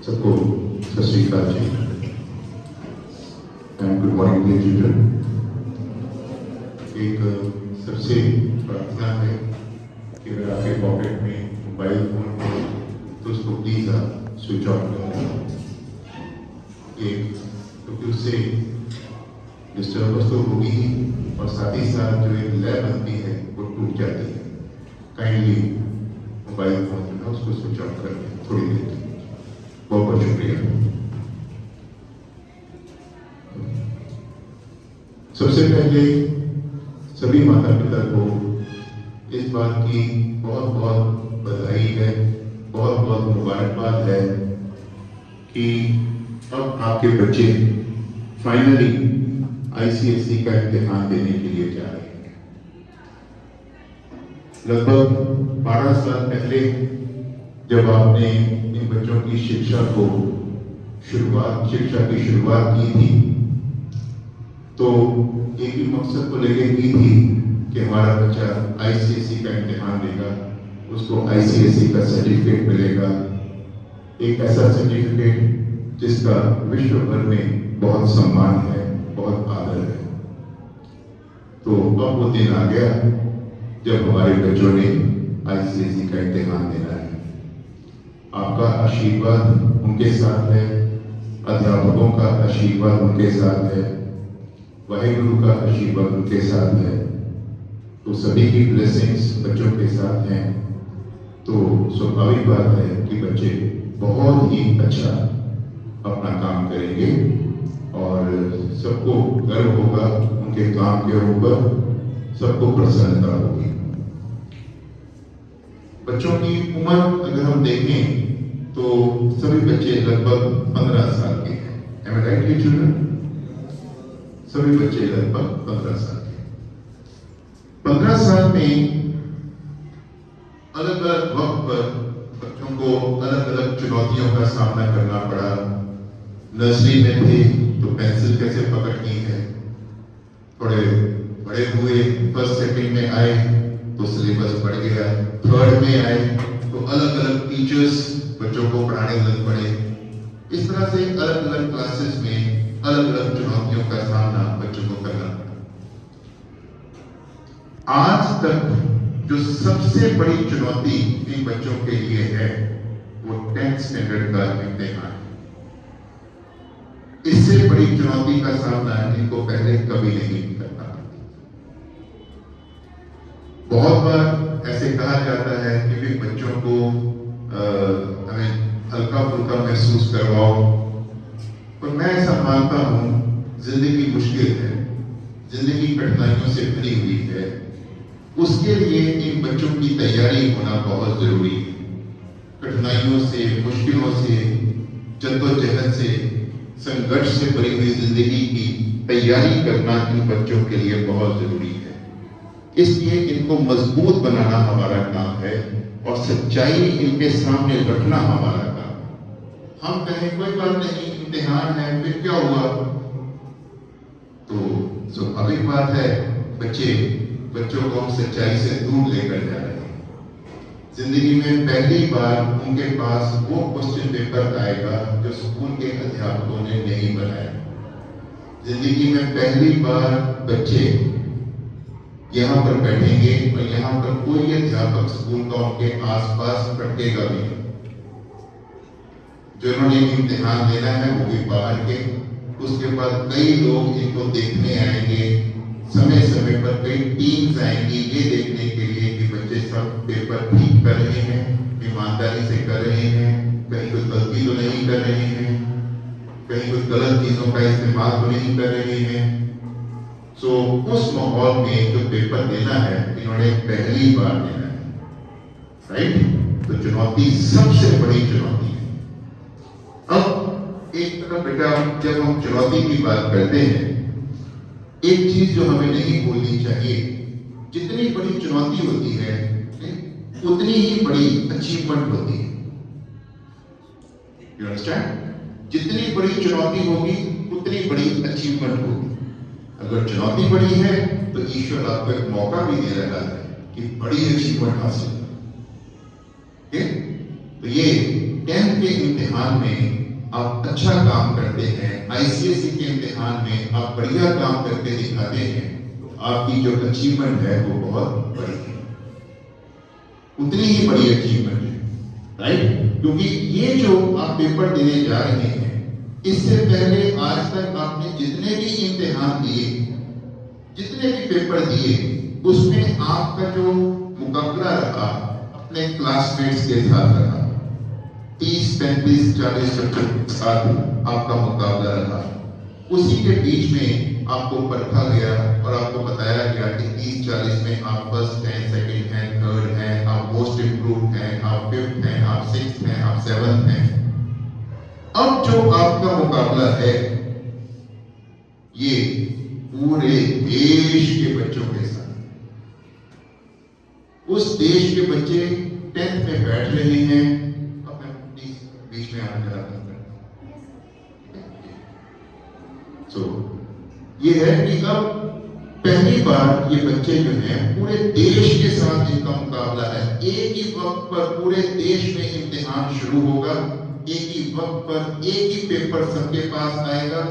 सबको Sat Sri Akal ji and good morning dear children. एक सबसे प्रार्थना है कि अगर आपके पॉकेट में मोबाइल फोन है तो उसको प्लीज आप स्विच ऑफ कर दें, क्योंकि उससे डिस्टर्बेंस तो होगी ही और साथ ही साथ जो एक लय बनती है वो टूट जाती है। काइंडली मोबाइल फोन जो है उसको स्विच ऑफ कर दें थोड़ी देर के लिए। बहुत बहुत शुक्रिया। सबसे पहले सभी माता पिता को इस बात की बहुत बहुत बधाई है, बहुत बहुत मुबारकबाद है कि अब आपके बच्चे फाइनली आईसीएसई का इम्तिहान देने के लिए जा रहे हैं। लगभग 12 साल पहले जब आपने इन बच्चों की शिक्षा की शुरुआत की थी तो एक ही मकसद को लेकर की थी कि हमारा बच्चा आईसीएसई का इम्तिहान देगा, उसको आईसीएसई का सर्टिफिकेट मिलेगा, एक ऐसा सर्टिफिकेट जिसका विश्व भर में बहुत सम्मान है, बहुत आदर है। तो अब वो दिन आ गया जब हमारे बच्चों ने आईसीएसई का इम्तिहान देना है। आपका आशीर्वाद उनके साथ है, अध्यापकों का आशीर्वाद उनके साथ है, वाहिगुरु का आशीर्वाद उनके साथ है, तो सभी की ब्लेसिंग्स बच्चों के साथ हैं। तो स्वाभाविक बात है कि बच्चे बहुत ही अच्छा अपना काम करेंगे और सबको गर्व होगा उनके काम के ऊपर, सबको प्रसन्नता होगी। बच्चों की उम्र अगर हम देखें तो सभी बच्चे लगभग 15 साल के हैं। Am I right, dear children? सभी बच्चे लगभग 15 साल के। 15 साल में अलग अलग वक्त पर बच्चों को अलग अलग चुनौतियों का सामना करना पड़ा। नर्सरी में थे तो पेंसिल कैसे पकड़नी है, थोड़े बड़े हुए फर्स्ट सेकंड में आए तो सिलेबस बढ़ गया, थर्ड में आए तो अलग अलग टीचर्स बच्चों को पढ़ाने लग पड़े। इस तरह से अलग अलग क्लासेस में अलग अलग चुनौतियों का सामना बच्चों को करना पड़ा। आज तक जो सबसे बड़ी चुनौती इन बच्चों के लिए है वो 10th स्टैंडर्ड का इम्तिहान है। इससे बड़ी चुनौती का सामना इनको पहले कभी नहीं करना। बहुत बार ऐसे कहा जाता है कि भी बच्चों को हमें हल्का फुल्का महसूस करवाओ, पर मैं ऐसा मानता हूं जिंदगी मुश्किल है, जिंदगी कठिनाइयों से भरी हुई है, उसके लिए इन बच्चों की तैयारी होना बहुत जरूरी है। कठिनाइयों से, मुश्किलों से, जद्दोजहद से, संघर्ष से भरी हुई जिंदगी की तैयारी करना इन बच्चों के लिए बहुत जरूरी है। इसलिए इनको मजबूत बनाना हमारा काम है और सच्चाई इनके सामने रखना हमारा काम है। हम कहें कोई बात नहीं, इम्तिहान है, फिर क्या हुआ, तो स्वाभाविक बात है बच्चों को हम सच्चाई से दूर लेकर जा रहे हैं। जिंदगी में पहली बार उनके पास वो क्वेश्चन पेपर आएगा जो स्कूल के अध्यापकों ने नहीं बनाया। जिंदगी में पहली बार बच्चे यहाँ पर बैठेंगे और यहाँ पर कोई अध्यापक स्कूल का उनके आसपास भटकेगा भी नहीं। जिन्होंने इम्तिहान देना है वो भी बाहर के, उसके बाद कई लोग इनको देखने आएंगे, समय समय पर कई टीम्स आएंगी ये देखने के लिए कि बच्चे सब पेपर ठीक कर रहे हैं, ईमानदारी से कर रहे हैं, कहीं कोई गलती तो नहीं कर रहे हैं, कहीं कुछ गलत चीजों का इस्तेमाल तो नहीं कर रहे हैं। सो उस माहौल में जो पेपर देना है इन्होंने पहली बार देना है, राइट? तो चुनौती सबसे बड़ी चुनौती है। अब एक तरफ बेटा जब हम चुनौती की बात करते हैं, एक चीज जो हमें नहीं भूलनी चाहिए, जितनी बड़ी चुनौती होती है उतनी ही बड़ी अचीवमेंट होती है। You understand? जितनी बड़ी चुनौती होगी उतनी बड़ी अचीवमेंट होगी। अगर चुनौती बड़ी है तो ईश्वर आपको एक मौका भी दे रहा है कि बड़ी अचीवमेंट हासिल करें। तो ये 10th के इम्तिहान इम्तिहान में आप अच्छा काम करते हैं, आईसीएसई के इम्तिहान में आप बढ़िया काम करके दिखाते हैं, तो आपकी जो अचीवमेंट है वो बहुत बड़ी है, उतनी ही बड़ी अचीवमेंट है, राइट? क्योंकि ये जो आप पेपर देने जा रहे हैं, इससे पहले आज तक आपने जितने भी इम्तिहान दिए, जितने भी पेपर दिए, उसमें आपका जो मुकाबला रहा अपने क्लासमेट्स के साथ रहा, 30, 35, 40 बच्चों के साथ आपका मुकाबला रहा। उसी के बीच में आपको परखा गया और आपको बताया गया कि 30-40 में आप फर्स्ट हैं, सेकंड हैं, थर्ड हैं, आप मोस्ट इम्प्रूव्ड हैं, आप फिफ्थ हैं, आप सिक्स्थ हैं, आप सेवंथ हैं। अब जो आपका मुकाबला है ये पूरे देश के बच्चों के साथ, उस देश के बच्चे 10th में बैठ रहे हैं। अब मैं प्लीज बीच में आना चाहता हूं। तो ये है कि अब पहली बार ये बच्चे जो हैं पूरे देश के साथ इनका मुकाबला है। एक ही वक्त पर पूरे देश में इम्तिहान शुरू होगा, एक ही वक्त पर एक ही पेपर सबके पास आएगा,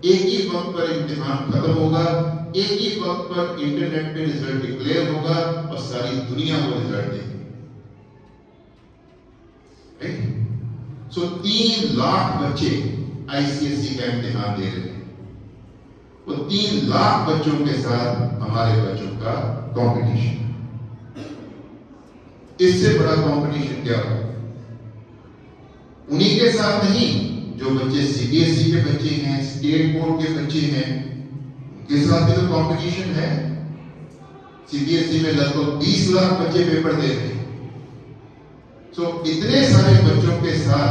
एक ही वक्त पर इम्तिहान खत्म होगा, एक ही वक्त पर इंटरनेट पे रिजल्ट डिक्लेयर होगा और सारी दुनिया को रिजल्ट देगी। सो 3 लाख बच्चे आईसीएसई का इम्तिहान दे रहे हैं। वो 3 लाख बच्चों के साथ हमारे बच्चों का कंपटीशन, इससे बड़ा कंपटीशन क्या हो? उन्हीं के साथ नहीं, जो बच्चे सीबीएसई के बच्चे हैं, स्टेट बोर्ड के बच्चे हैं, उनके साथ भी तो कंपटीशन है। सीबीएसई में लगभग 20 लाख बच्चे पेपर दे रहे हैं। तो इतने सारे बच्चों के साथ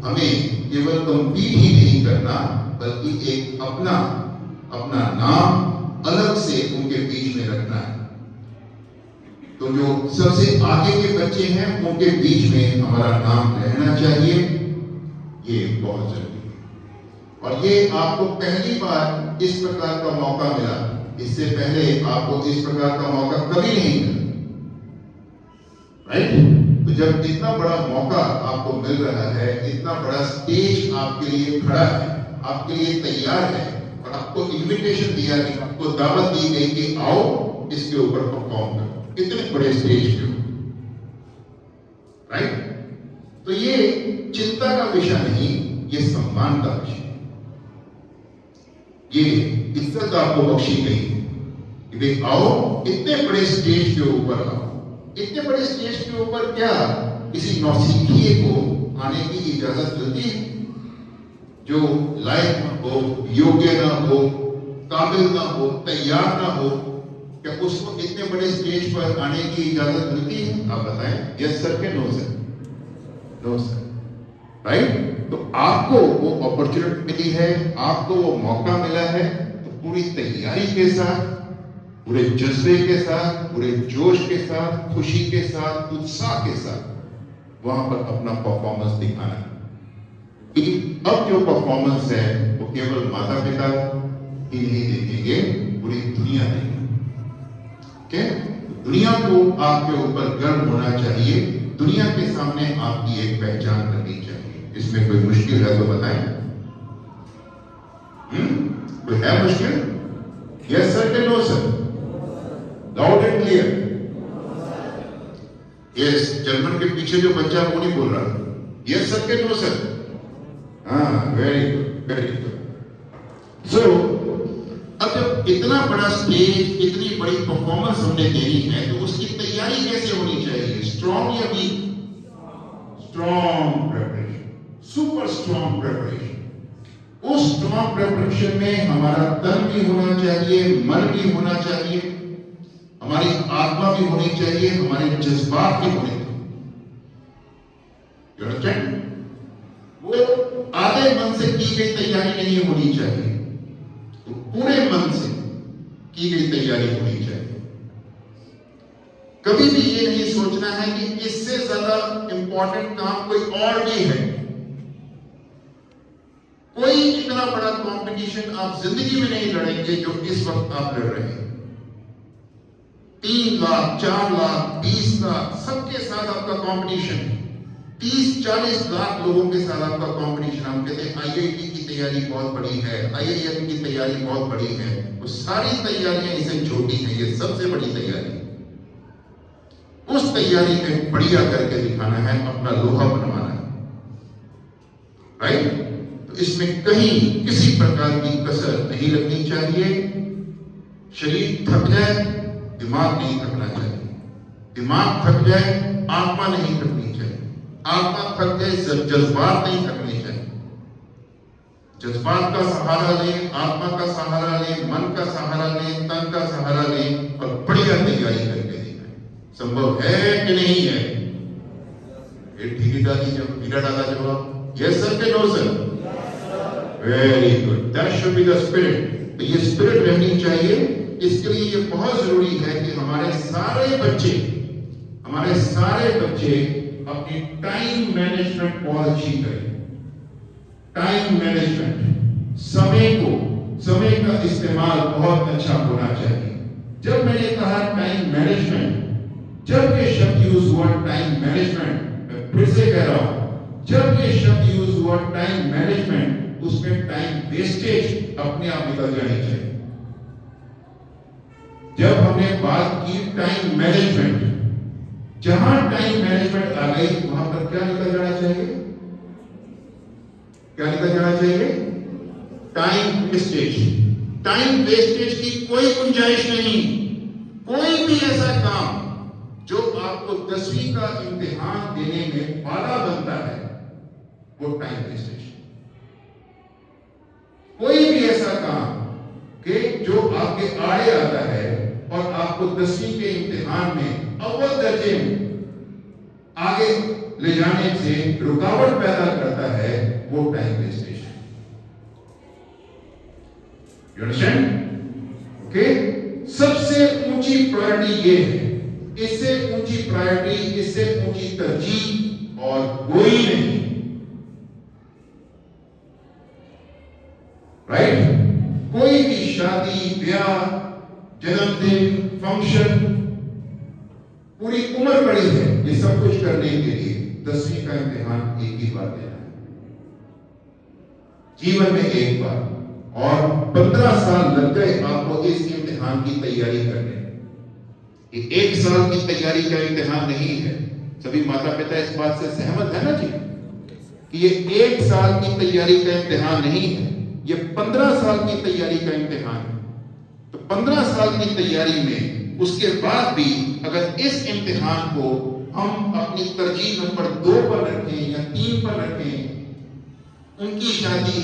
हमें केवल कंपीट ही नहीं करना, बल्कि एक अपना नाम अलग से उनके बीच में रखना है। तो जो सबसे आगे के बच्चे हैं उनके बीच में हमारा नाम रहना चाहिए, ये बहुत जरूरी है। और ये आपको पहली बार इस प्रकार का मौका मिला, इससे पहले आपको इस प्रकार का मौका कभी नहीं मिला, राइट? तो जब इतना बड़ा मौका आपको मिल रहा है, इतना बड़ा स्टेज आपके लिए खड़ा है, आपके लिए तैयार है, और आपको इनविटेशन दिया गया, आपको दावत दी गई कि आओ इसके ऊपर परफॉर्म करो, इतने बड़े स्टेज पे, राइट? तो ये चिंता का विषय नहीं, ये सम्मान का विषय, ये इज्जत आपको बख्शी गई कि भाई आओ, इतने बड़े स्टेज के ऊपर आओ। इतने बड़े स्टेज के ऊपर क्या किसी नौसिखिए को आने की इजाजत मिलती है? जो लायक ना हो, योग्य ना हो, काबिल ना हो, तैयार ना हो, क्या उसको इतने बड़े स्टेज पर आने की इजाजत मिलती है? आप बताएं, यस सर के no sir? No sir, right? तो आपको वो अपॉर्चुनिटी मिली है, आपको वो मौका मिला है, तो पूरी तैयारी के साथ, पूरे जज्बे के साथ, पूरे जोश के साथ, खुशी के साथ, उत्साह के साथ वहां पर अपना परफॉर्मेंस दिखाना है। अब जो परफॉर्मेंस है वो केवल माता पिता ही नहीं देखेंगे, पूरी दुनिया देखेंगे। दुनिया को आपके ऊपर गर्व होना चाहिए, दुनिया के सामने आपकी एक पहचान करनी चाहिए। इसमें कोई मुश्किल है तो बताएं? कोई है मुश्किल? यस सर के no sir? Loud and clear? Yes, German के पीछे जो बच्चा वो नहीं बोल रहा। यस सर के नो सर? हाँ, very good, very good. So अब जब इतना बड़ा स्टेज, इतनी बड़ी परफॉर्मेंस हमने देनी है, तो उसकी तैयारी कैसे होनी चाहिए? स्ट्रॉन्ग या weak? Strong preparation, super strong preparation. उस स्ट्रॉन्ग प्रिपरेशन में हमारा तन भी होना चाहिए, मन भी होना चाहिए, हमारी आत्मा भी होनी चाहिए, हमारे जज्बात भी होने चाहिए। You understand? वो आधे मन से की गई तैयारी नहीं होनी चाहिए, तो पूरे मन से की गई तैयारी होनी चाहिए। कभी भी ये नहीं सोचना है कि इससे ज्यादा इंपॉर्टेंट काम कोई और भी है। कोई इतना बड़ा कंपटीशन आप जिंदगी में नहीं लड़ेंगे जो इस वक्त आप लड़ रहे हैं। 3 लाख, 4 लाख, 20 लाख सबके साथ आपका कंपटीशन है। 30-40 लाख लोगों के साथ आपका कंपटीशन। हम कहते हैं आईआईटी की तैयारी बहुत बड़ी है, आईआईएम की तैयारी बहुत बड़ी है, वो सारी तैयारियां इससे छोटी हैं, ये सबसे बड़ी तैयारी। उस तैयारी में बढ़िया करके दिखाना है, अपना लोहा बनवाना है, राइट? तो इसमें कहीं किसी प्रकार की कसर नहीं लगनी चाहिए। शरीर थक जाए, दिमाग नहीं थकना चाहिए, दिमाग थक जाए, आत्मा नहीं थकनी चाहिए, आत्मा थक जाए, जज्बात नहीं थकने चाहिए। जज्बात का सहारा लें, आत्मा का सहारा लें, मन का सहारा लें, तन का सहारा लें और बढ़िया तैयारी करके दिखाएं। संभव है कि नहीं है? ढीला डाला जवाब यस सर के no sir? Very good, that should be the spirit. तो ये स्पिरिट रहनी चाहिए। इसके लिए ये बहुत जरूरी है कि हमारे सारे बच्चे अपनी टाइम मैनेजमेंट बहुत अच्छी करें। टाइम मैनेजमेंट, समय का इस्तेमाल बहुत अच्छा होना चाहिए। जब मैंने कहा टाइम मैनेजमेंट, जब ये शब्द यूज हुआ टाइम मैनेजमेंट, मैं फिर से कह रहा हूं, जब ये शब्द यूज हुआ टाइम मैनेजमेंट, उसमें टाइम वेस्टेज अपने आप निकल जानी चाहिए। जब हमने बात की टाइम मैनेजमेंट, जहां टाइम मैनेजमेंट आ गई वहां पर क्या निकल जाना चाहिए? क्या निकल जाना चाहिए? Time wastage. टाइम वेस्टेज की कोई गुंजाइश नहीं। कोई भी ऐसा काम जो आपको 10वीं का इम्तिहान देने में बाधा बनता है, वो टाइम वेस्टेज। कोई भी ऐसा काम कि जो आपके आड़े आता है और आपको 10वीं के इम्तिहान में अव्वल दर्जे में आगे ले जाने से रुकावट पैदा करता है, वो टाइम वेस्टेज है। You understand? ओके, सबसे ऊंची प्रायोरिटी ये है। इससे ऊंची प्रायोरिटी, इससे ऊंची तरजीह और कोई नहीं, राइट? कोई भी शादी, ब्याह, जन्मदिन, फंक्शन, पूरी उम्र पड़ी है ये सब कुछ करने के लिए। 10वीं का इम्तिहान एक ही बार देना है, जीवन में एक बार, और 15 साल लग गए आपको इस इम्तिहान की तैयारी करने। ये 1 साल की तैयारी का इम्तिहान नहीं है। सभी माता पिता इस बात से सहमत है ना जी, कि ये 1 साल की तैयारी का इम्तिहान नहीं है, ये 15 साल की तैयारी का इम्तिहान है। तो 15 साल की तैयारी में उसके बाद भी अगर इस इम्तिहान को हम अपनी तरजीह नंबर 2 पर रखें या 3 पर रखें, उनकी शादी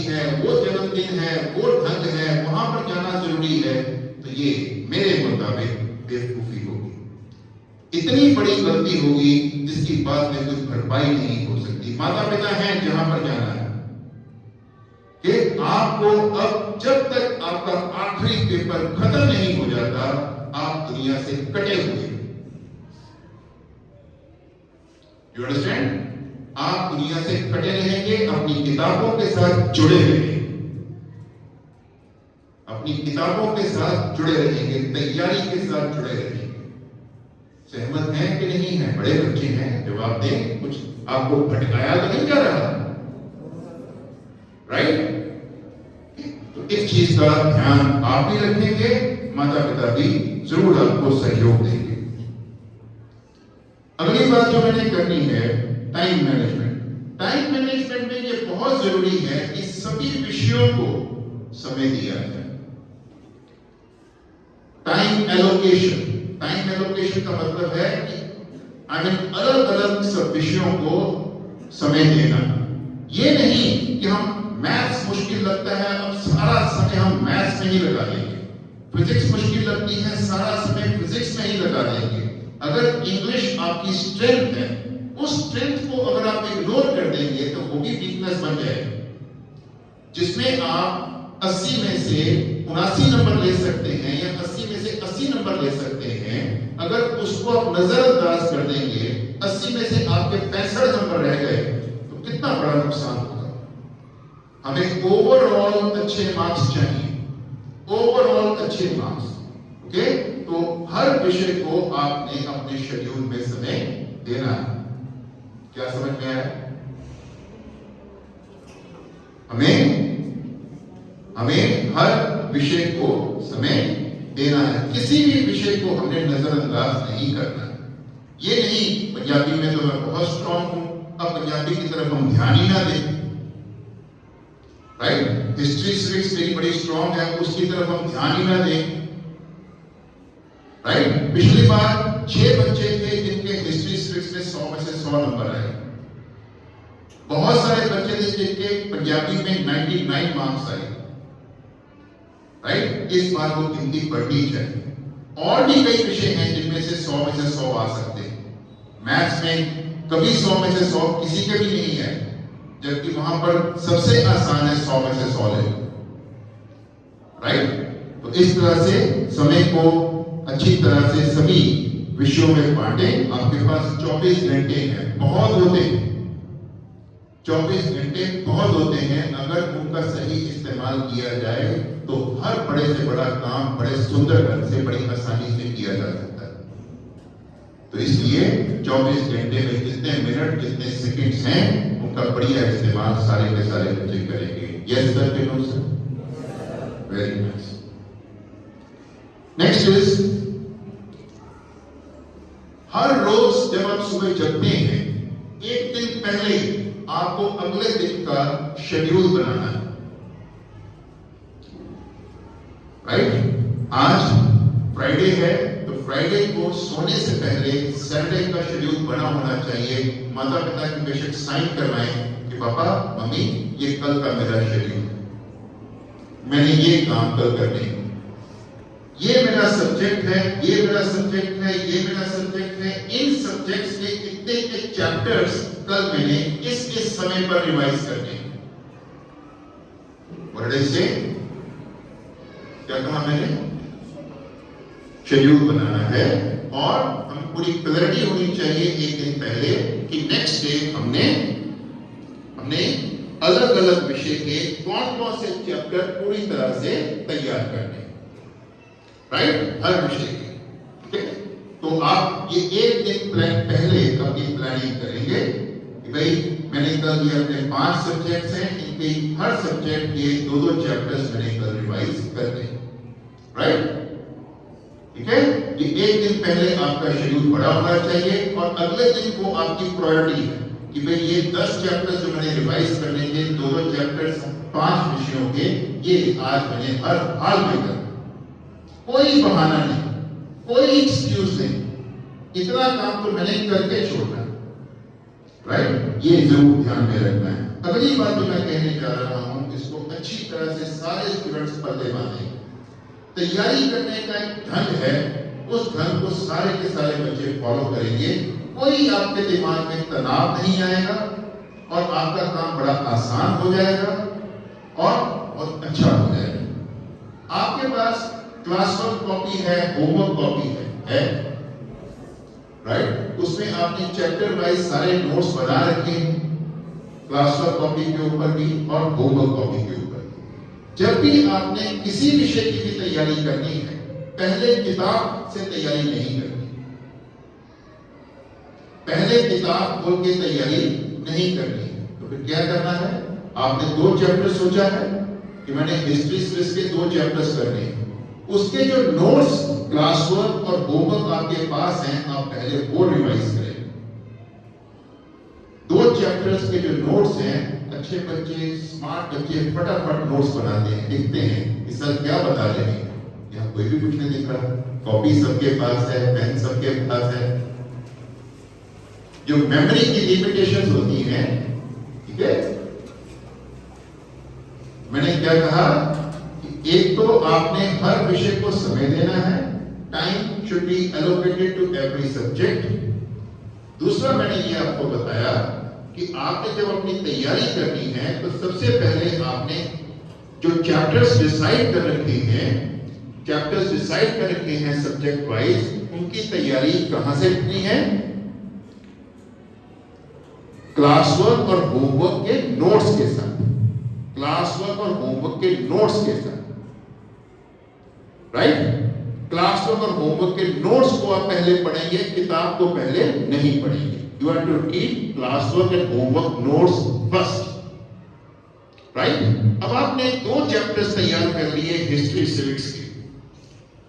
है, वो जन्मदिन है, वो ढंग है, वहां पर जाना जरूरी है, तो ये मेरे मुताबिक बेवकूफी होगी। इतनी बड़ी गलती होगी जिसकी बाद में कोई भरपाई नहीं हो सकती। माता पिता हैं जहां पर जाना है कि आपको अब जब तक आपका आखिरी पेपर खत्म नहीं हो जाता, आप दुनिया से कटे हुए। You understand? आप दुनिया से कटे रहेंगे, अपनी किताबों के साथ जुड़े रहेंगे, अपनी किताबों के साथ जुड़े रहेंगे, तैयारी के साथ जुड़े रहेंगे। सहमत हैं कि नहीं है? बड़े बच्चे हैं, जवाब दें। कुछ आपको भटकाया तो नहीं जा रहा, राइट? तो इस चीज का ध्यान आप भी रखेंगे, माता पिता भी जरूर आपको सहयोग देंगे। अगली बात जो मैंने करनी है, टाइम मैनेजमेंट। टाइम मैनेजमेंट में ये बहुत जरूरी है कि सभी विषयों को समय दिया जाए। टाइम एलोकेशन का मतलब है कि अलग अलग सब विषयों को समय देना। ये नहीं कि हम मैथ्स मुश्किल लगता है, अब सारा समय हम मैथ्स में ही लगा देंगे। फिजिक्स मुश्किल लगती है, सारा समय फिजिक्स में ही लगा देंगे। अगर इंग्लिश आपकी स्ट्रेंथ है, उस स्ट्रेंथ को अगर आप इग्नोर कर देंगे तो वो भी वीकनेस बन जाएगी। जिसमें आप 80 में से 79 नंबर ले सकते हैं या 80 में से 80 नंबर ले सकते हैं, अगर उसको आप नजरअंदाज कर देंगे, 80 में से आपके 65 नंबर रह गए, तो कितना बड़ा नुकसान होगा। हमें ओवरऑल अच्छे मार्क्स चाहिए, ओवरऑल अच्छे मार्क्स। ओके, तो हर विषय को आपने अपने शेड्यूल में समय देना है। क्या समझ में आया? हमें हर विषय को समय देना है, किसी भी विषय को हमने नजरअंदाज नहीं करना। ये नहीं पंजाबी में तो मैं बहुत स्ट्रांग हूं, अब पंजाबी की तरफ हम ध्यान ही ना दें, राइट? हिस्ट्री सिविक्स मेरी बड़ी स्ट्रांग है, उसकी तरफ हम ध्यान ही ना दें, राइट? पिछली बार 6 बच्चे थे जिनके हिस्ट्री सिविक्स में 100 में से 100 नंबर आए। बहुत सारे बच्चे थे जिनके पंजाबी में 99 मार्क्स आए, राइट? इस बार वो गिनती बढ़नी चाहिए। और भी कई विषय हैं जिनमें से 100 में से 100 आ सकते हैं। मैथ्स में कभी 100 में से 100 किसी के भी नहीं है, जबकि वहां पर सबसे आसान है 100 में से 100 ले, राइट? तो इस तरह से समय को अच्छी तरह से सभी विषयों में बांटें। आपके पास 24 घंटे हैं, बहुत होते हैं, 24 घंटे बहुत होते हैं। अगर उनका सही इस्तेमाल किया जाए तो हर बड़े से बड़ा काम बड़े सुंदर ढंग से, बड़ी आसानी से किया जा सकता है। तो इसलिए 24 घंटे में जितने मिनट, जितने सेकंड्स हैं, उनका बढ़िया इस्तेमाल सारे के सारे बच्चे करेंगे। यस सर, के no sir? Very nice. Next is, हर रोज जब आप सुबह जगते हैं, एक दिन पहले आपको अगले दिन का शेड्यूल बनाना है, राइट? आज फ्राइडे है तो फ्राइडे को सोने से पहले सैटरडे का शेड्यूल बना होना चाहिए। माता पिता की बेशक साइन करवाएं कि पापा मम्मी ये कल का मेरा शेड्यूल है, मैंने ये काम कल करने, ये मेरा सब्जेक्ट है, ये मेरा सब्जेक्ट है, ये मेरा सब्जेक्ट है। इन सब्जेक्ट्स के इतने चैप्टर्स कल मैंने इस समय पर रिवाइज करने हैं। वर्डे से क्या कहा मैंने? शेड्यूल बनाना है, और हम पूरी क्लैरिटी होनी चाहिए एक दिन पहले कि नेक्स्ट डे हमने अलग अलग विषय के कौन कौन से चैप्टर पूरी तरह से तैयार करने, राइट? हर विषय के, ठीक है? तो आप ये एक दिन पहले अपनी प्लानिंग करेंगे कि भाई मैंने कल ये अपने 5 सब्जेक्ट्स हैं, इनके हर सब्जेक्ट के 2-2 चैप्टर्स मैंने कल रिवाइज करने, राइट? ठीक है? ये एक दिन पहले आपका शेड्यूल बड़ा होना चाहिए, और अगले दिन को आपकी प्रायोरिटी है कि भाई ये 10 चैप्टर्स जो मैंने रिवाइज करने थे, 2-2 चैप्टर्स 5 विषयों के, ये आज मैंने हर हाल में करना। कोई बहाना नहीं, कोई एक्सक्यूज नहीं, इतना काम तो मैंने करके छोड़ना, राइट? ये जरूर ध्यान में रखना है। अगली बात जो मैं कहने जा रहा हूं, इसको अच्छी तरह से सारे स्टूडेंट्स पढ़ते माने। तैयारी करने का एक ढंग है, उस ढंग को सारे के सारे बच्चे फॉलो करेंगे। कोई आपके दिमाग में तनाव नहीं आएगा, और आपका काम बड़ा आसान हो जाएगा और बहुत अच्छा हो जाएगा। आपके पास क्लासवर्क कॉपी है, होमवर्क कॉपी है, राइट? उसमें आपने चैप्टर वाइज सारे नोट्स बना रखे हैं, क्लासवर्क कॉपी के ऊपर भी और होमवर्क कॉपी के ऊपर भी। जब भी आपने किसी विषय की भी तैयारी करनी है, पहले किताब से तैयारी नहीं करनी, पहले किताब खोल के तैयारी नहीं करनी। तो फिर क्या करना है? आपने 2 चैप्टर सोचा है कि मैंने हिस्ट्री सिविक्स के 2 चैप्टर्स करने हैं, उसके जो नोट्स, क्लासवर्क और होमवर्क आपके पास हैं, आप पहले वो रिवाइज करें। 2 चैप्टर्स के जो नोट्स हैं, अच्छे बच्चे, स्मार्ट बच्चे फटाफट नोट्स बनाते हैं, लिखते हैं कि सर क्या बता रहे हैं। यहाँ कोई भी कुछ नहीं लिख रहा, कॉपी सबके पास है, पेन सबके पास है। जो मेमोरी की लिमिटेशंस होती हैं, ठीक है, मैंने क्या कहा, एक तो आपने हर विषय को समय देना है, time should be allocated to every subject. दूसरा मैंने ये आपको बताया कि आपने जब अपनी तैयारी करनी है तो सबसे पहले आपने जो चैप्टर्स डिसाइड कर रखे हैं सब्जेक्ट वाइज, उनकी तैयारी कहां से करनी है? क्लासवर्क और होमवर्क के नोट्स के साथ, क्लासवर्क और होमवर्क के नोट्स के साथ, राइट? क्लासवर्क और होमवर्क के नोट्स को आप पहले पढ़ेंगे, किताब को पहले नहीं पढ़ेंगे। You have to read classwork and homework notes first, right. अब आपने 2 चैप्टर्स तैयार कर लिए हिस्ट्री सिविक्स के।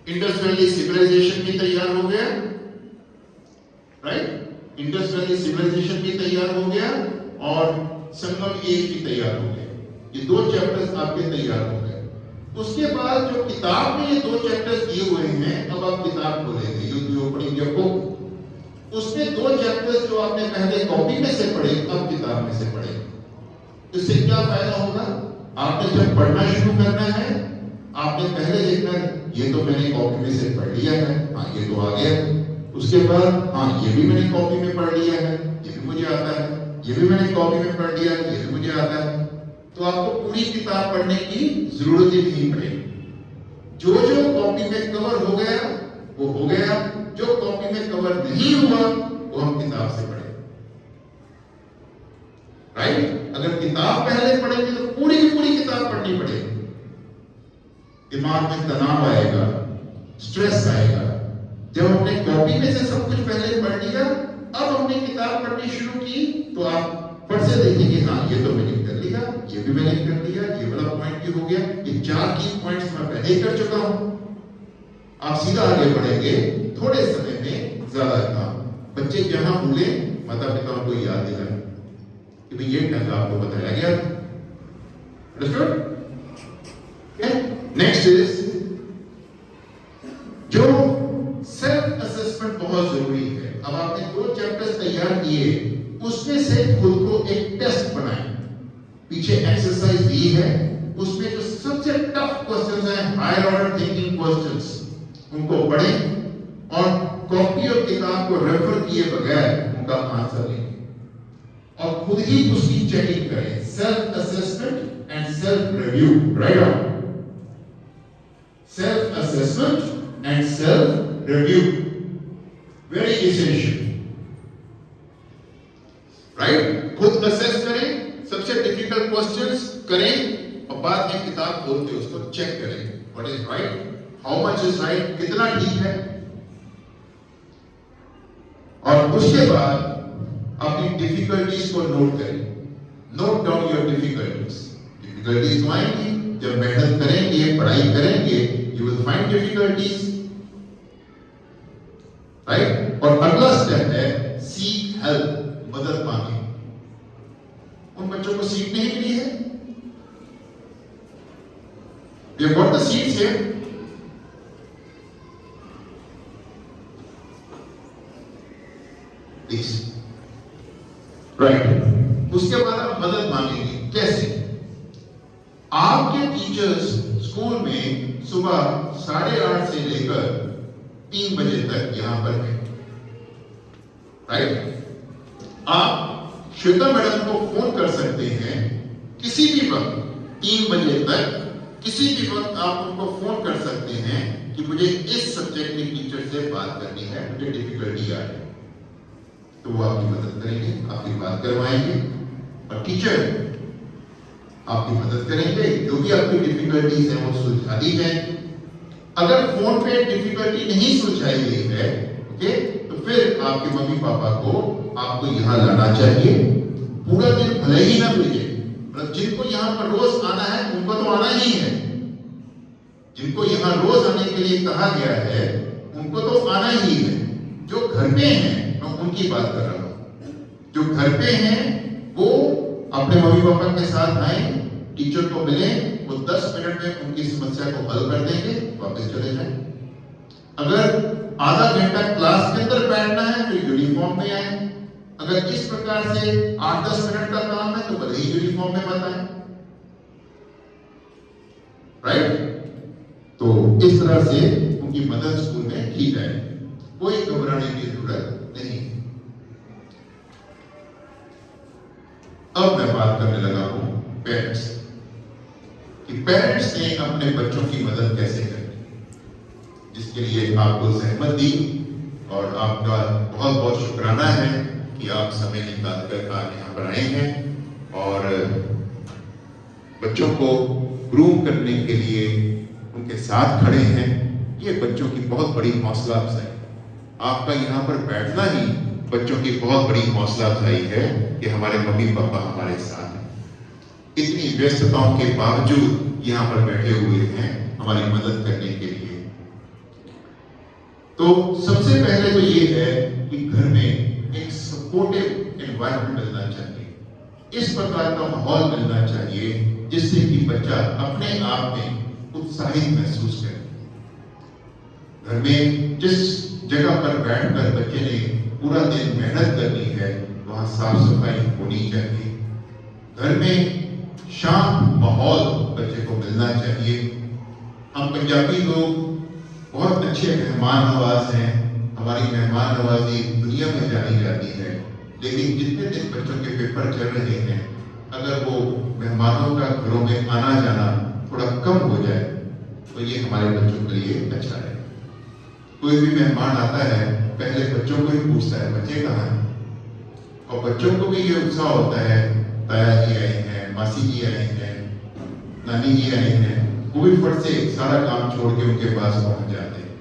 इंडस वैली सिविलाइजेशन भी तैयार हो गया, राइट। इंडस वैली सिविलाइजेशन भी तैयार हो गया और संगम एज भी तैयार हो गया। ये 2 चैप्टर्स आपके तैयार हो गए। उसके बाद जो किताब में ये 2 चैप्टर्स दिए हुए हैं, अब आप किताब खोलेंगे, you B opening your book. उसमें 2 चैप्टर्स जो आपने पहले कॉपी में से पढ़े, अब किताब में से पढ़े। इससे क्या फायदा होगा? आपने जब पढ़ना शुरू करना है, आपने पहले देखना है ये तो मैंने कॉपी में से पढ़ लिया है, हाँ ये तो आ गया। उसके बाद हाँ ये भी मैंने कॉपी में पढ़ लिया है, ये भी मुझे आता है। ये भी मैंने कॉपी में पढ़ लिया है, ये भी मुझे आता है। तो आपको पूरी किताब पढ़ने की जरूरत ही नहीं पड़ेगी। जो जो कॉपी में कवर हो गया वो हो गया, जो कॉपी में कवर नहीं हुआ वो हम किताब से पढ़ेंगे, राइट। अगर किताब पहले पढ़ेंगे तो पूरी की पूरी किताब पढ़नी पड़ेगी। दिमाग में तनाव आएगा, स्ट्रेस आएगा। जब हमने कॉपी में से सब कुछ पहले पढ़ लिया, अब हमने किताब पढ़नी शुरू की, तो आप फट से देखेंगे हाँ ये तो मैंने कर लिया, ये भी मैंने कर लिया, ये वाला पॉइंट भी हो गया, ये 4 की पॉइंट्स मैं पहले ही कर चुका हूं। आप सीधा आगे बढ़ेंगे, थोड़े समय में ज्यादा काम। बच्चे जहां भूले, माता पिता को याद दिलाएं कि भाई ये ढंग आपको बताया गया। अंडरस्टूड? नेक्स्ट इज जो सेल्फ असेसमेंट बहुत जरूरी है। अब आपने 2 चैप्टर्स तैयार किए, उसमें से खुद को एक टेस्ट बनाएं। पीछे एक्सरसाइज दी है, उसमें जो सबसे टफ क्वेश्चंस हैं, हायर ऑर्डर थिंकिंग क्वेश्चंस, उनको पढ़ें और कॉपी और किताब को रेफर किए बगैर उनका आंसर लें और खुद ही उसकी चेकिंग करें। Self assessment and self review, right on. Self assessment and self review, very essential, right. खुद असेस करें, सबसे डिफिकल्ट क्वेश्चंस करें और बाद में किताब खोल के उसको चेक करें, what is right, how much is right, कितना ठीक है। और उसके बाद अपनी डिफिकल्टीज को नोट करें। Note down your difficulties. Difficulties तो आएंगी, जब मेहनत करेंगे, पढ़ाई करेंगे, you will find difficulties, right. और अगला स्टेप है सीक हेल्प, मदद मांगे। उन बच्चों को सीट नहीं मिली है, we have got the seats here, please, right। उसके बाद आप मदद मांगेंगे। कैसे? आपके टीचर्स स्कूल में सुबह 8:30 से लेकर 3 बजे तक यहां पर है, राइट। आप श्वेता मैडम को फोन कर सकते हैं किसी भी वक्त, 3 बजे तक किसी भी वक्त आप उनको फोन कर सकते हैं कि मुझे इस सब्जेक्ट के टीचर से बात करनी है, मुझे डिफिकल्टी आ रही है। तो वो आपकी मदद करेंगे, आपकी बात करवाएंगे और टीचर आपकी मदद करेंगे। जो भी आपकी डिफिकल्टीज है वो सुलझा दी जाएंगी। अगर फोन पे डिफिकल्टी नहीं सुलझाई गई है, ओके, तो फिर आपके मम्मी पापा को आपको यहाँ लाना चाहिए। पूरा दिन भले ही ना मिले, मतलब जिनको यहाँ पर रोज आना है उनको तो आना ही है, जिनको यहाँ रोज आने के लिए कहा गया है उनको तो आना ही है। जो घर पे हैं, मैं उनकी बात कर रहा हूँ, जो घर पे हैं वो अपने मम्मी पापा के साथ आए, टीचर को मिले, वो 10 मिनट में उनकी समस्या को हल कर देंगे, वापस चले जाए। अगर आधा घंटा क्लास के अंदर बैठना है तो यूनिफॉर्म में आए। अगर इस प्रकार से 8-10 मिनट का काम है तो भले ही यूनिफॉर्म में बताएं, राइट। तो इस तरह से उनकी मदद स्कूल में की जाए, कोई घबराने की जरूरत नहीं। अब मैं बात करने लगा हूं पेरेंट्स कि पेरेंट्स ने अपने बच्चों की मदद कैसे करनी, जिसके लिए आपको सहमत दी और आपका बहुत बहुत शुक्राना है कि आप समय निकाल कर आज यहाँ पर आए हैं और बच्चों को ग्रूम करने के लिए उनके साथ खड़े हैं। ये बच्चों की बहुत बड़ी हौसला अफजाई। आपका यहाँ पर बैठना ही बच्चों की बहुत बड़ी हौसला अफजाई है कि हमारे मम्मी पापा हमारे साथ हैं, इतनी व्यस्तताओं के बावजूद यहाँ पर बैठे हुए हैं हमारी मदद करने के लिए। तो सबसे पहले तो ये है कि घर में एक सपोर्टिव एनवायरनमेंट मिलना चाहिए, इस प्रकार का माहौल मिलना चाहिए जिससे कि बच्चा अपने आप में उत्साहित महसूस करे। घर में जिस जगह पर बैठकर बच्चे ने पूरा दिन मेहनत करनी है वहां साफ सफाई होनी चाहिए। घर में शांत माहौल बच्चे को मिलना चाहिए। हम पंजाबी लोग बहुत अच्छे मेहमान नवाज हैं, हमारी मेहमान नवाजी दुनिया में जानी जाती है, लेकिन जितने दिन बच्चों के पेपर चल रहे हैं अगर वो मेहमानों का घरों में आना जाना थोड़ा कम हो जाए तो ये हमारे बच्चों के लिए अच्छा है। कोई भी मेहमान आता है पहले बच्चों को ही पूछता है बच्चे कहाँ हैं, और बच्चों को भी ये उत्साह होता है ताया जी आए हैं, मासी जी आए हैं, नानी जी आए हैं, वो भी फट से सारा काम छोड़ के उनके पास पहुंच जाते हैं।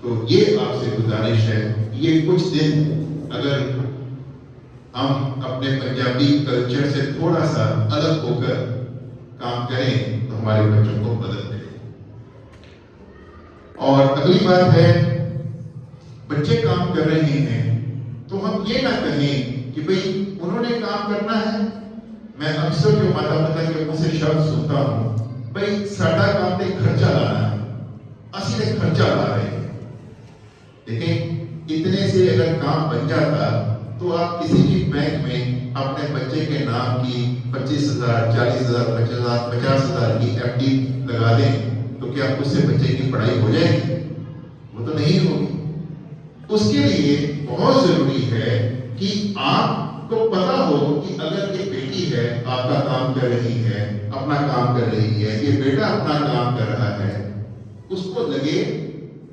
तो ये आपसे गुजारिश है, ये कुछ दिन अगर हम अपने पंजाबी कल्चर से थोड़ा सा अलग होकर काम करें तो हमारे बच्चों को मदद मिले। और अगली बात है, बच्चे काम कर रहे हैं तो हम ये ना कहें कि भाई उन्होंने काम करना है। मैं अक्सर जो माता पिता के मुंह से शब्द सुनता हूं, भाई साडा काम ते खर्चा लाना है, असली ने खर्चा ला रहे हैं। देखें, इतने से अगर काम बन जाता तो आप किसी भी बैंक में अपने बच्चे के नाम की 25,000, 40,000, 50,000, 50,000 की FD लगा दें तो क्या उससे बच्चे की पढ़ाई हो जाएगी? वो तो नहीं होगी। उसके लिए बहुत जरूरी है कि आपको पता हो कि अगर ये बेटी है आपका काम कर रही है, अपना काम कर रही है, ये बेटा अपना काम कर रहा है, उसको लगे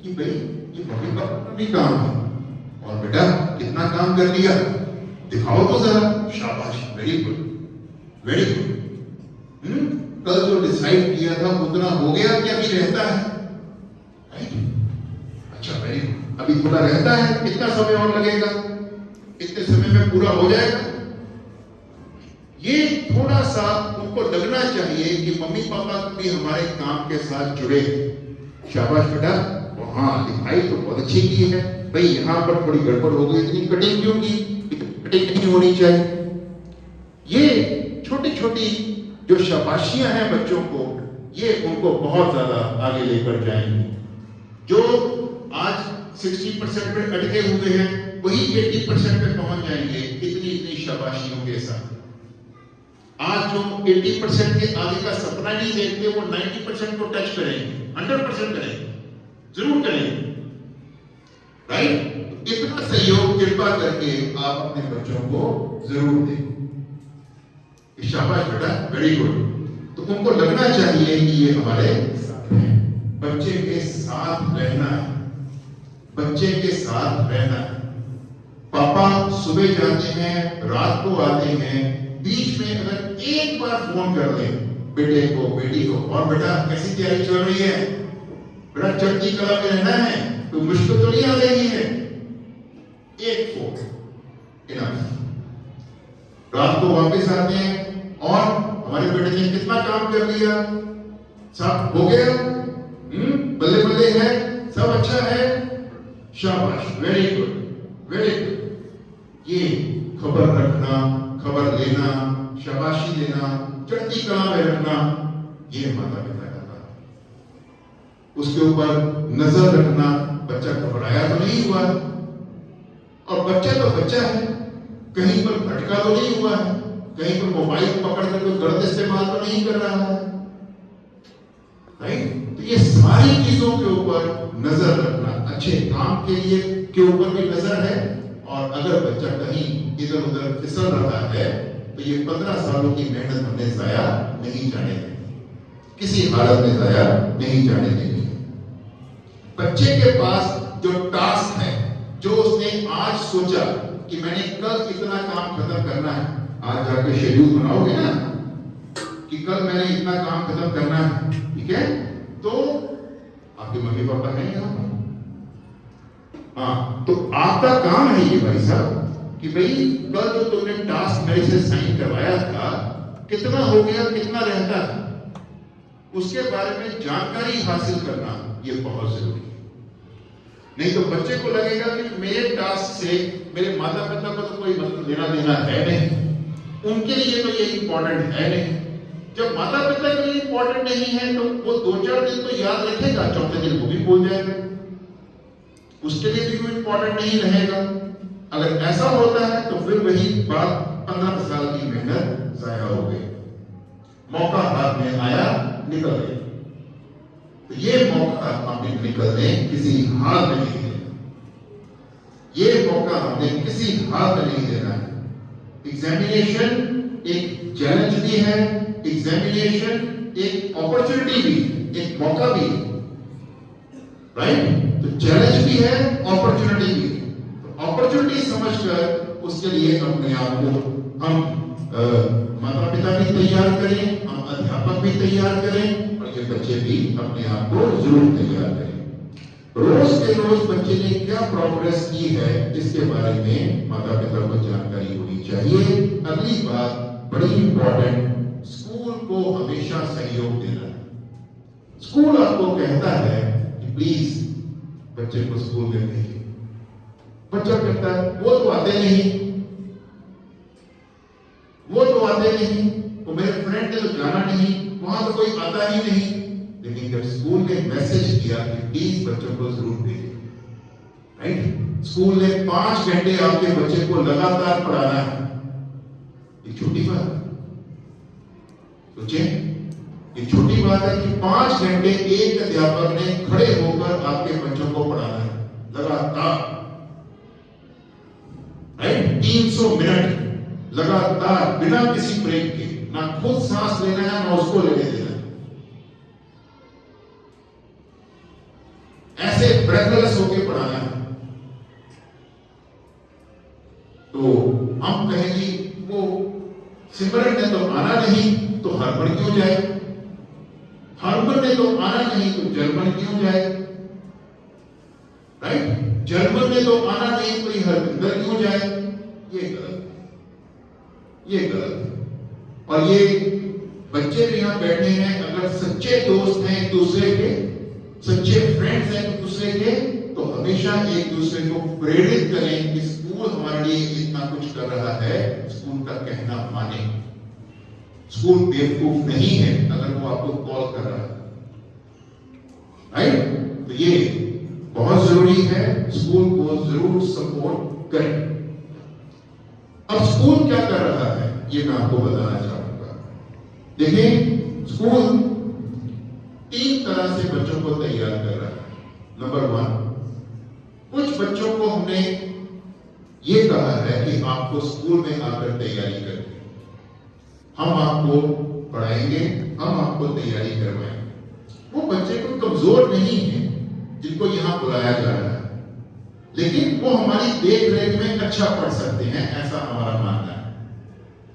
कि भाई ये मम्मी पापा का भी काम है और बेटा कितना काम कर लिया, दिखाओ तो जरा, शाबाश, वेरी गुड, वेरी गुड। कल जो डिसाइड किया था उतना हो गया कि अभी रहता है? अच्छा, वेरी गुड, अभी थोड़ा रहता है, कितना समय और लगेगा, इतने समय में पूरा हो जाएगा। ये थोड़ा सा उनको लगना चाहिए कि मम्मी पापा भी हमारे काम के साथ जुड़े। शाबाश बेटा, हाँ दिखाई तो बहुत अच्छी की है, भाई यहाँ पर थोड़ी गड़बड़ हो गई, इतनी कटिंग क्यों की, कटिंग नहीं होनी चाहिए। ये छोटी छोटी जो शाबाशियां हैं बच्चों को, ये उनको बहुत ज्यादा आगे लेकर जाएंगी। जो आज 60% पे अटके हुए हैं वही 80% पे पहुंच जाएंगे इतनी इतनी शाबाशियों के साथ। आज जो 80% के आगे का सपना नहीं देखते वो 90% को टच करेंगे, 100% करेंगे, जरूर करेंगे, राइट? इतना सहयोग कृपा करके आप अपने बच्चों को जरूर दें। शाबाश बेटा, वेरी गुड। तो उनको लगना चाहिए कि ये हमारे साथ हैं। बच्चे के साथ रहना है, बच्चे के साथ रहना है। पापा सुबह जाते हैं, रात को आते हैं, बीच में अगर एक बार फोन कर लें बेटे को, बेटी को, और बेटा कैसी तैयारी चल रही है, बेटा चढ़ती कला में रहना है, कोई मुश्किल तो नहीं आ रही है, एक फोन इनफ। रात को वापस आते हैं और हमारे बेटे ने कितना काम कर लिया, सब हो गया, बल्ले बल्ले है, सब अच्छा है, शाबाश, वेरी गुड, वेरी गुड। ये खबर रखना, खबर लेना, शाबाशी देना, चढ़ती कला में रखना, ये माता पिता का काम। उसके ऊपर नजर रखना, बच्चा घबराया तो नहीं हुआ, और बच्चा तो बच्चा है, कहीं पर भटका तो नहीं हुआ है, कहीं पर मोबाइल पकड़कर कोई गलत इस्तेमाल तो नहीं कर रहा है, राइट? तो ये सारी चीजों के ऊपर नजर रखना, अच्छे काम के लिए के ऊपर भी नजर है। और अगर बच्चा कहीं इधर उधर फिसल रहा है तो ये 15 सालों की मेहनत हमने जाया नहीं जाने देंगे, किसी हालत में जाया नहीं जाने देंगे। बच्चे के पास जो टास्क है, जो उसने आज सोचा कि मैंने कल इतना काम खत्म करना है, आज जाके शेड्यूल बनाओगे ना कि कल मैंने इतना काम खत्म करना है, ठीक है? तो आप आपके मम्मी पापा हैं यहाँ पर? हाँ, तो आपका काम है ये भाई साहब कि भाई कल जो तुमने टास्क मेरे से साइन करवाया था, कितना हो गया, कितना रहता है, उसके बारे में जानकारी हासिल करना ये बहुत जरूरी है। नहीं तो बच्चे को लगेगा कि मेरे टास्क से मेरे माता पिता को तो कोई मतलब लेना देना है नहीं, उनके लिए तो ये इंपॉर्टेंट है नहीं। जब माता पिता के लिए इंपॉर्टेंट नहीं है तो वो 2-4 दिन तो याद रखेगा, चौथे दिन वो भी भूल जाएगा, उसके लिए भी कोई इंपॉर्टेंट नहीं रहेगा। अगर ऐसा होता है तो फिर वही बात 15 साल की मेहनत जाया हो गई, मौका हाथ में आया निकल गया। तो ये मौका हमें निकलने किसी हाल में नहीं देना, ये मौका हमें किसी हाल में नहीं देना है। एग्जामिनेशन एक चैलेंज भी है, एग्जामिनेशन एक अपॉर्चुनिटी भी, एक मौका भी, राइट? तो चैलेंज भी है, अपॉर्चुनिटी भी है। तो अपॉर्चुनिटी समझकर उसके लिए अपने आप को हम माता पिता भी तैयार करें, हम अध्यापक भी तैयार करें, और ये बच्चे भी अपने आप को जरूर तैयार करें। रोज के रोज बच्चे ने क्या प्रोग्रेस की है इसके बारे में माता पिता को जानकारी होनी चाहिए। अगली बात बड़ी इंपॉर्टेंट, स्कूल को हमेशा सहयोग देना है। स्कूल आपको कहता है कि प्लीज बच्चे को स्कूल में भेजिए, बच्चा कहता है वो तो आते नहीं, वो तो आते नहीं, वो मेरे फ्रेंड ने तो जाना नहीं, वहां तो कोई आता ही नहीं। लेकिन जब स्कूल ने मैसेज किया कि प्लीज बच्चों को जरूर भेजिए, राइट? स्कूल ने 5 घंटे आपके बच्चे को लगातार पढ़ाना है, ये छोटी बात है? सोचिए, ये छोटी बात है कि 5 घंटे एक अध्यापक ने खड़े होकर आपके बच्चों को पढ़ाना है लगातार, राइट? 300 मिनट लगातार बिना किसी ब्रेक के, ना खुद सांस लेना है ना उसको लेने देना है, ऐसे ब्रेथलेस होकर पढ़ाना है। तो हम कहेंगे वो सिमरन ने तो आना नहीं तो हरमन क्यों जाए, हरमन ने तो आना नहीं तो जर्मन क्यों जाए, राइट? जर्मन ने तो आना नहीं तो हरविंदर क्यों जाए? ये गलत, ये गलत। और ये बच्चे भी यहां बैठे हैं, अगर सच्चे दोस्त हैं एक दूसरे के, सच्चे फ्रेंड्स हैं एक दूसरे के, तो हमेशा एक दूसरे को प्रेरित करें कि स्कूल हमारे लिए इतना कुछ कर रहा है, स्कूल का कहना माने। स्कूल बेवकूफ नहीं है अगर वो आपको कॉल कर रहा है, राइट? तो ये बहुत जरूरी है, स्कूल को जरूर सपोर्ट करें। अब स्कूल क्या कर रहा है ये मैं आपको बताना चाहूंगा। देखिए, स्कूल 3 तरह से बच्चों को तैयार कर रहा है। नंबर 1, कुछ बच्चों को हमने ये कहा है कि आपको स्कूल में आकर तैयारी करनी, हम आपको पढ़ाएंगे, हम आपको तैयारी करवाएंगे। वो बच्चे को कमजोर नहीं है जिनको यहां बुलाया जा रहा है, लेकिन वो हमारी देख रेख में अच्छा पढ़ सकते हैं, ऐसा हमारा मानना है।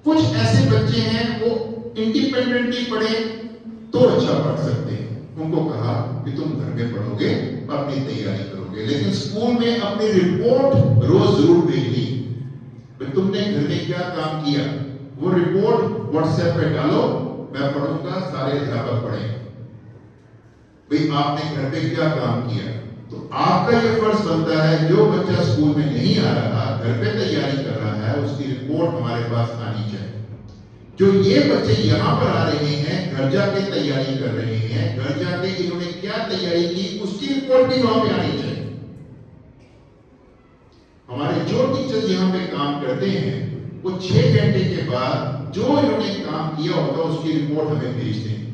कुछ ऐसे बच्चे हैं वो इंडिपेंडेंटली पढ़े तो अच्छा पढ़ सकते हैं, उनको कहा कि तुम घर में पढ़ोगे, अपनी तैयारी करोगे, लेकिन स्कूल में अपनी रिपोर्ट रोज जरूर भेजनी। तुमने घर में क्या काम किया वो रिपोर्ट व्हाट्सएप पे डालो, मैं पढ़ूंगा, सारे अध्यापक पढ़ेंगे भाई आपने घर पे क्या काम किया। तो आपका यह फर्ज बनता है, जो बच्चा स्कूल में नहीं आ रहा, घर पे तैयारी कर रहा है, उसकी रिपोर्ट हमारे पास आनी चाहिए। जो ये बच्चे यहाँ पर आ रहे हैं, घर जाके तैयारी कर रहे हैं, घर जाके इन्होंने क्या तैयारी की उसकी रिपोर्ट भी वहां पे आनी चाहिए। हमारे जो टीचर्स यहाँ पे काम करते हैं वो 6 घंटे के बाद जो इन्होंने काम किया होगा उसकी रिपोर्ट हमें भेजते हैं।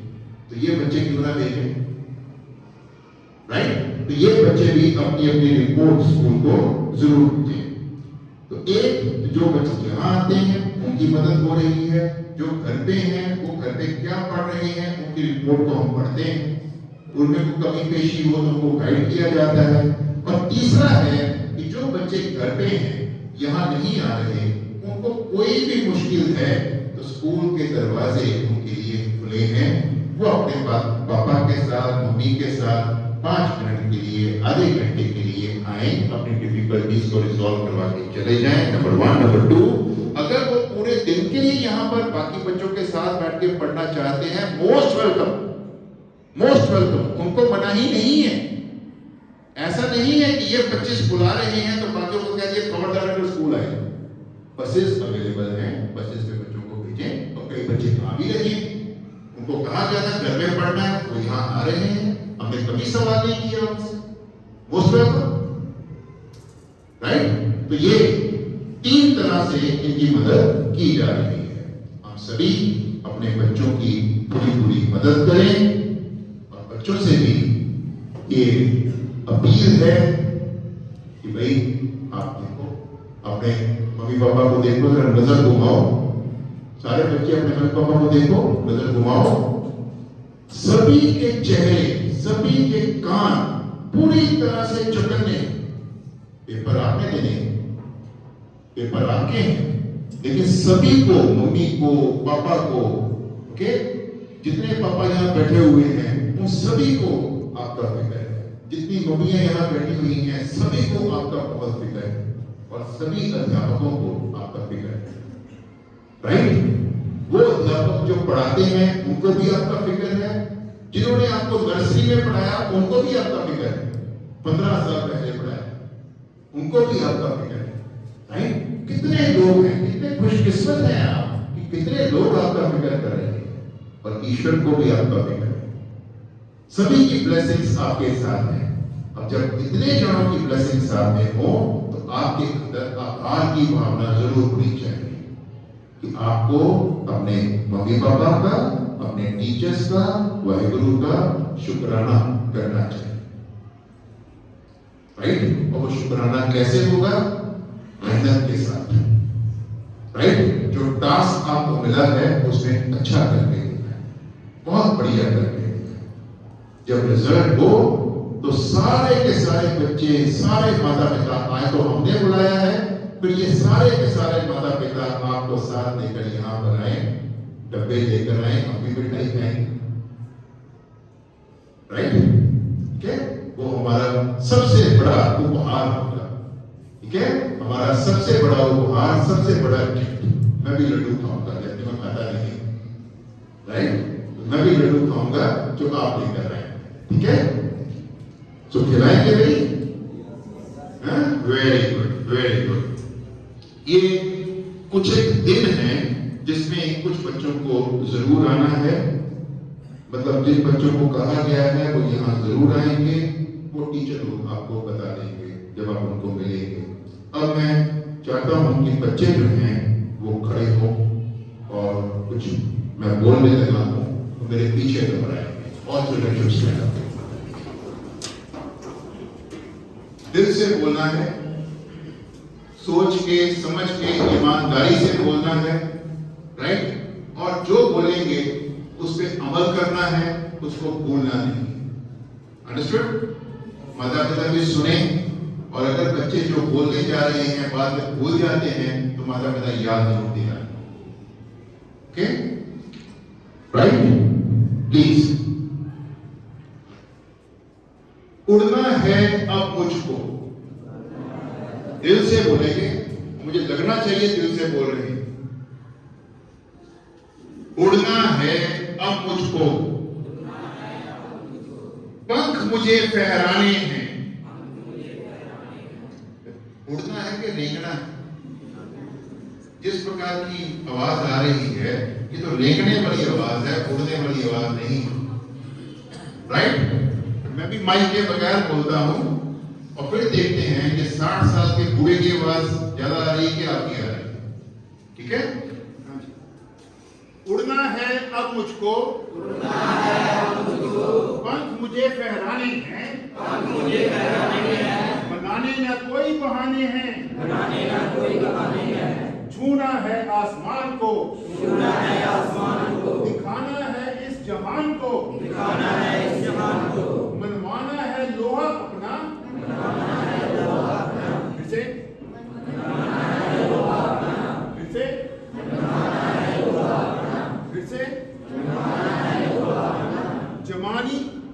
तो ये बच्चे क्यों ना भेजें, राइट? तो ये बच्चे भी अपनी अपनी रिपोर्ट स्कूल को जरूर दें। तो एक, जो बच्चे यहाँ आते हैं उनकी मदद हो रही है, जो घर पे हैं वो घर पे क्या पढ़ रहे हैं उनकी रिपोर्ट को हम पढ़ते हैं, उनमें कोई कमी पेशी हो तो उनको गाइड किया जाता है। और तीसरा है कि जो बच्चे घर पे हैं, यहाँ नहीं आ रहे, उनको कोई भी मुश्किल है तो स्कूल के दरवाजे उनके लिए खुले हैं। वो अपने पापा के साथ, मम्मी के साथ 5 मिनट के लिए, आधे घंटे के लिए आए, अपनी डिफिकल्टीज को रिजॉल्व करवा के चले जाएं। नंबर 1। नंबर 2, अगर वो पूरे दिन के लिए यहाँ पर बाकी बच्चों के साथ बैठ के पढ़ना चाहते हैं, मोस्ट वेलकम, मोस्ट वेलकम, उनको मना ही नहीं है। ऐसा नहीं है कि ये 25 बुला रहे हैं तो बाकियों को कह दिए खबरदार अगर स्कूल आए। बसेस अवेलेबल हैं, बसेस में बच्चों को भेजें। और कई बच्चे आ भी रहे हैं, उनको कहा गया था घर में पढ़ना है, वो यहाँ आ रहे हैं, हमने कभी सवाल नहीं किया उनसे। Most welcome, right. तो ये 3 तरह से इनकी मदद की जा रही है। हम सभी अपने बच्चों की पूरी मदद करें और बच्चों से भी ये अपील है कि भाई आप देखो, अपने मम्मी पापा को देखो, जरा नजर घुमाओ, सारे बच्चे अपने मम्मी पापा को देखो, नजर घुमाओ, सभी के चेहरे, सभी के कान पूरी तरह से चौकन्ने। पेपर आपने देने, पेपर आपके हैं, लेकिन सभी को, मम्मी को, पापा को, ओके, जितने पापा यहाँ बैठे हुए हैं उन सभी को आपका फिक्र है। जितनी मम्मियां यहाँ बैठी हुई हैं सभी को आपका बहुत फिक्र है, और सभी अध्यापकों को आपका फिक्र है, राइट। वो अध्यापक जो पढ़ाते हैं उनको भी आपका फिक्र है, जिन्होंने आपको नर्सरी में पढ़ाया उनको भी आपका फिक्र है, 15 साल पहले पढ़ाया उनको भी आपका फिक्र है, राइट। कितने लोग हैं, कितने खुशकिस्मत हैं आप कि कितने लोग आपका फिक्र कर रहे हैं, और ईश्वर को भी आपका फिक्र है। सभी की ब्लेसिंग्स आपके साथ हैं। अब जब इतने जनों की ब्लेसिंग साथ में हो तो आपके अंदर आभार की भावना जरूर होनी चाहिए कि आपको अपने मम्मी पापा का, अपने टीचर्स का, वाहिगुरु का शुक्राना करना चाहिए, राइट। और वो शुक्राना कैसे होगा? मेहनत के साथ, राइट। जो टास्क आपको मिला है उसमें अच्छा करके दिखाएं, बहुत बढ़िया करके दिखाएं। जब रिजल्ट हो तो सारे के सारे बच्चे, सारे माता पिता आए, तो हमने बुलाया है, फिर ये सारे के सारे माता पिता आपको साथ लेकर यहाँ पर आए, डब्बे लेकर आए, हम भी मिठाई खाएंगे, राइट। ठीक है, वो हमारा सबसे बड़ा उपहार होगा, ठीक है, हमारा सबसे बड़ा उपहार, सबसे बड़ा गिफ्ट। मैं भी लड्डू खाऊंगा, जबकि मैं खाता नहीं, राइट। मैं भी लड्डू खाऊंगा जो आप लेकर आए, ठीक है। तो खिलाएंगे भाई, वेरी गुड, वेरी गुड। ये कुछ एक दिन है जिसमें कुछ बच्चों को जरूर आना है, मतलब जिन बच्चों को कहा गया है वो यहाँ जरूर आएंगे, वो टीचर लोग आपको बता देंगे जब आप उनको मिलेंगे। अब मैं चाहता हूं कि बच्चे जो हैं वो खड़े हों और कुछ मैं बोलने लगा हूं तो मेरे पीछे घबराएंगे, और चिल्ड्रन शुड स्टैंड अप। दिल से बोलना है, सोच के, समझ के, ईमानदारी से बोलना है, राइट। और जो बोलेंगे उस पर अमल करना है, उसको भूलना नहीं। अंडरस्टूड? माता पिता भी सुने, और अगर बच्चे जो बोलने जा रहे हैं बाद में भूल जाते हैं तो माता पिता याद नहीं दिलाएं, ओके, राइट। प्लीज, उड़ना है अब मुझको, दिल से बोलेंगे, मुझे लगना चाहिए दिल से बोल रहे हैं। उड़ना है अब मुझको, पंख मुझे फहराने हैं। उड़ना है कि रेंगना है? जिस प्रकार की आवाज आ रही है ये तो रेंगने वाली आवाज है, उड़ने वाली आवाज नहीं, राइट। मैं भी माइक के बगैर बोलता हूं और फिर देखते हैं कि 60 साल के बूढ़े की आवाज ज्यादा आ रही है कि आपकी आ रही है, ठीक है। उड़ना है अब मुझको, पंख मुझे फहराने हैं, बनाने न कोई बहाने हैं, छूना है आसमान को, दिखाना है इस जहान को, मनवाना है लोहा अपना, इसे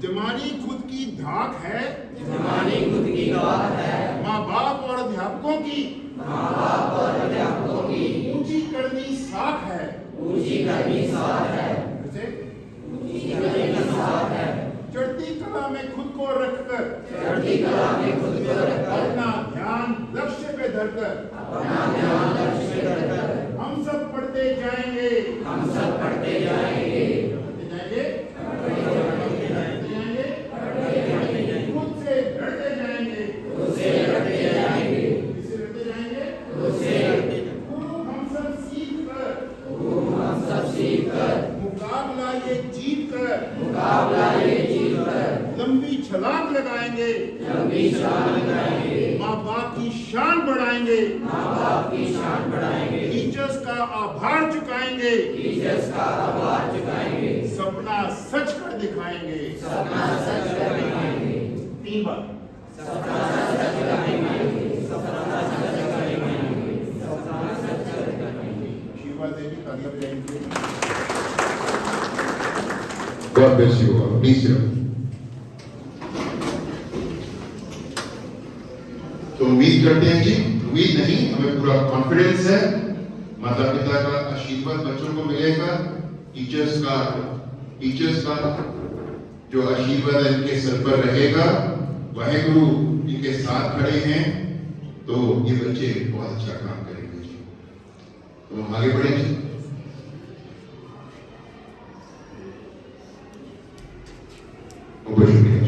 जमानी खुद की धाक है, जैसे चढ़ती कला में खुद को रखकर अपना ध्यान लक्ष्य पे धरकर हम सब पढ़ते जाएंगे पढ़ते जाएंगे खुद से लड़ते जाएंगे किससे लड़ते जाएंगे खूब हम सब सीख कर मुकाबला ये जीत कर लंबी छलांग लगाएंगे माँ बाप की शान बढ़ाएंगे टीचर्स का आभार चुकाएंगे सपना सच कर दिखाएंगे 3 बार शिवा देवी तालियां बजाएंगे God bless you all. Please sir. तो उम्मीद करते हैं जी, उम्मीद नहीं हमें पूरा कॉन्फिडेंस है माता पिता का आशीर्वाद बच्चों को मिलेगा, टीचर्स का जो आशीर्वाद है इनके सर पर रहेगा, वाहेगुरु इनके साथ खड़े हैं, तो ये बच्चे बहुत अच्छा काम करेंगे जी। तो हम आगे बढ़ेंगे। बहुत शुक्रिया।